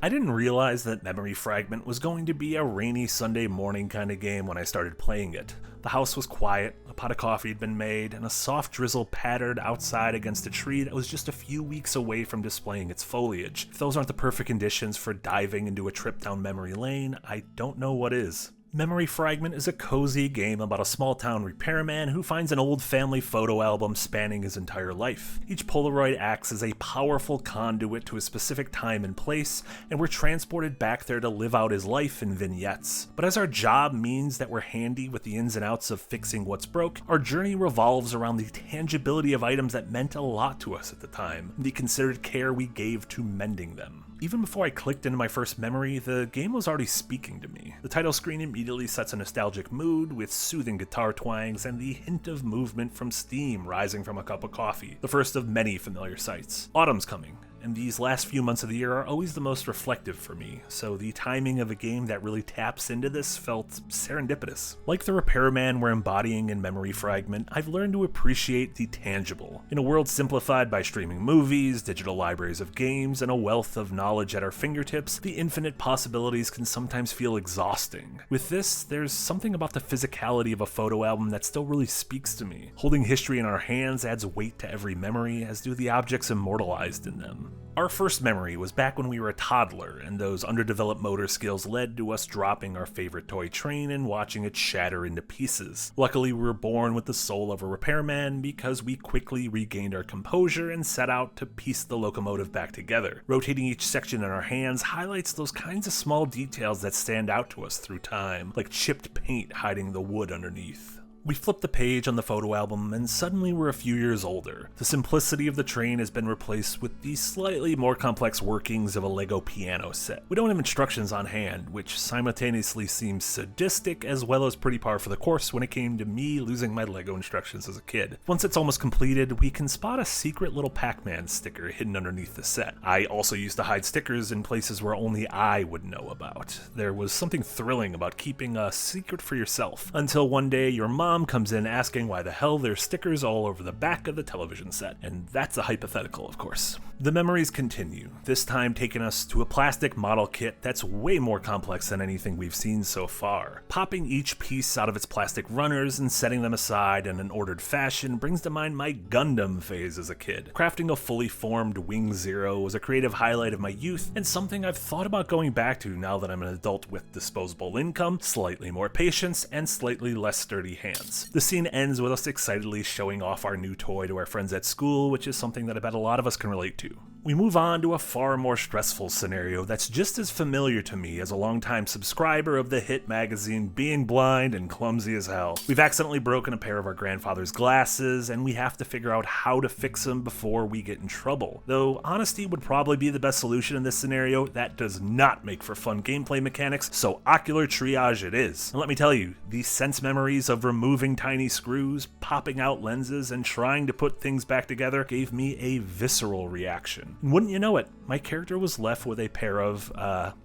I didn't realize that Memory Fragment was going to be a rainy Sunday morning kind of game when I started playing it. The house was quiet, a pot of coffee had been made, and a soft drizzle pattered outside against a tree that was just a few weeks away from displaying its foliage. If those aren't the perfect conditions for diving into a trip down memory lane, I don't know what is. Memory Fragment is a cozy game about a small-town repairman who finds an old family photo album spanning his entire life. Each Polaroid acts as a powerful conduit to a specific time and place, and we're transported back there to live out his life in vignettes. But as our job means that we're handy with the ins and outs of fixing what's broke, our journey revolves around the tangibility of items that meant a lot to us at the time, and the considered care we gave to mending them. Even before I clicked into my first memory, the game was already speaking to me. The title screen immediately sets a nostalgic mood with soothing guitar twangs and the hint of movement from steam rising from a cup of coffee, the first of many familiar sights. Autumn's coming, and these last few months of the year are always the most reflective for me, so the timing of a game that really taps into this felt serendipitous. Like the repairman we're embodying in Memory Fragment, I've learned to appreciate the tangible. In a world simplified by streaming movies, digital libraries of games, and a wealth of knowledge at our fingertips, the infinite possibilities can sometimes feel exhausting. With this, there's something about the physicality of a photo album that still really speaks to me. Holding history in our hands adds weight to every memory, as do the objects immortalized in them. Our first memory was back when we were a toddler, and those underdeveloped motor skills led to us dropping our favorite toy train and watching it shatter into pieces. Luckily, we were born with the soul of a repairman because we quickly regained our composure and set out to piece the locomotive back together. Rotating each section in our hands highlights those kinds of small details that stand out to us through time, like chipped paint hiding the wood underneath. We flipped the page on the photo album, and suddenly we're a few years older. The simplicity of the train has been replaced with the slightly more complex workings of a Lego piano set. We don't have instructions on hand, which simultaneously seems sadistic as well as pretty par for the course when it came to me losing my Lego instructions as a kid. Once it's almost completed, we can spot a secret little Pac-Man sticker hidden underneath the set. I also used to hide stickers in places where only I would know about. There was something thrilling about keeping a secret for yourself, until one day your mom comes in asking why the hell there's stickers all over the back of the television set, and that's a hypothetical, of course. The memories continue, this time taking us to a plastic model kit that's way more complex than anything we've seen so far. Popping each piece out of its plastic runners and setting them aside in an ordered fashion brings to mind my Gundam phase as a kid. Crafting a fully formed Wing Zero was a creative highlight of my youth, and something I've thought about going back to now that I'm an adult with disposable income, slightly more patience, and slightly less sturdy hands. The scene ends with us excitedly showing off our new toy to our friends at school, which is something that I bet a lot of us can relate to. We move on to a far more stressful scenario that's just as familiar to me as a longtime subscriber of the hit magazine Being Blind and Clumsy as Hell. We've accidentally broken a pair of our grandfather's glasses, and we have to figure out how to fix them before we get in trouble. Though honesty would probably be the best solution in this scenario, that does not make for fun gameplay mechanics, so ocular triage it is. And let me tell you, these sense memories of removing tiny screws, popping out lenses, and trying to put things back together gave me a visceral reaction. And wouldn't you know it, my character was left with a pair of,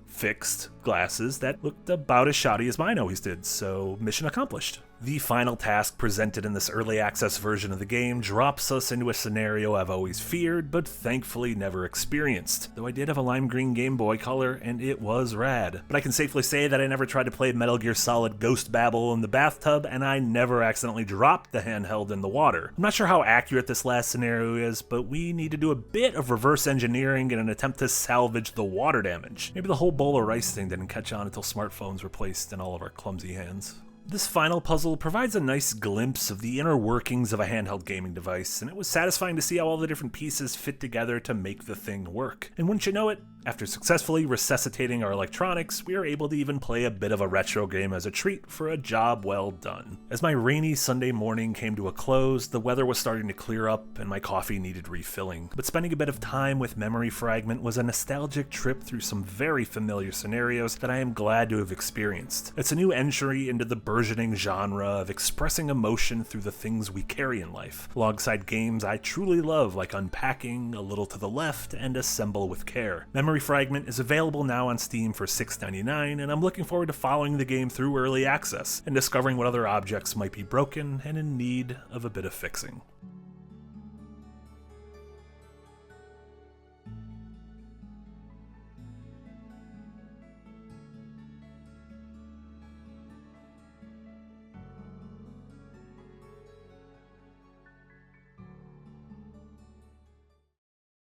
fixed glasses that looked about as shoddy as mine always did, so mission accomplished. The final task presented in this early access version of the game drops us into a scenario I've always feared, but thankfully never experienced, though I did have a lime green Game Boy Color, and it was rad. But I can safely say that I never tried to play Metal Gear Solid Ghost Babel in the bathtub, and I never accidentally dropped the handheld in the water. I'm not sure how accurate this last scenario is, but we need to do a bit of reverse engineering in an attempt to salvage the water damage. Maybe the whole bowl of rice thing didn't catch on until smartphones were placed in all of our clumsy hands. This final puzzle provides a nice glimpse of the inner workings of a handheld gaming device, and it was satisfying to see how all the different pieces fit together to make the thing work. And wouldn't you know it, after successfully resuscitating our electronics, we were able to even play a bit of a retro game as a treat for a job well done. As my rainy Sunday morning came to a close, the weather was starting to clear up and my coffee needed refilling. But spending a bit of time with Memory Fragment was a nostalgic trip through some very familiar scenarios that I am glad to have experienced. It's a new entry into the burgeoning genre of expressing emotion through the things we carry in life, alongside games I truly love like Unpacking, A Little to the Left, and Assemble with Care. Memory Fragment is available now on Steam for $6.99, and I'm looking forward to following the game through early access and discovering what other objects might be broken and in need of a bit of fixing.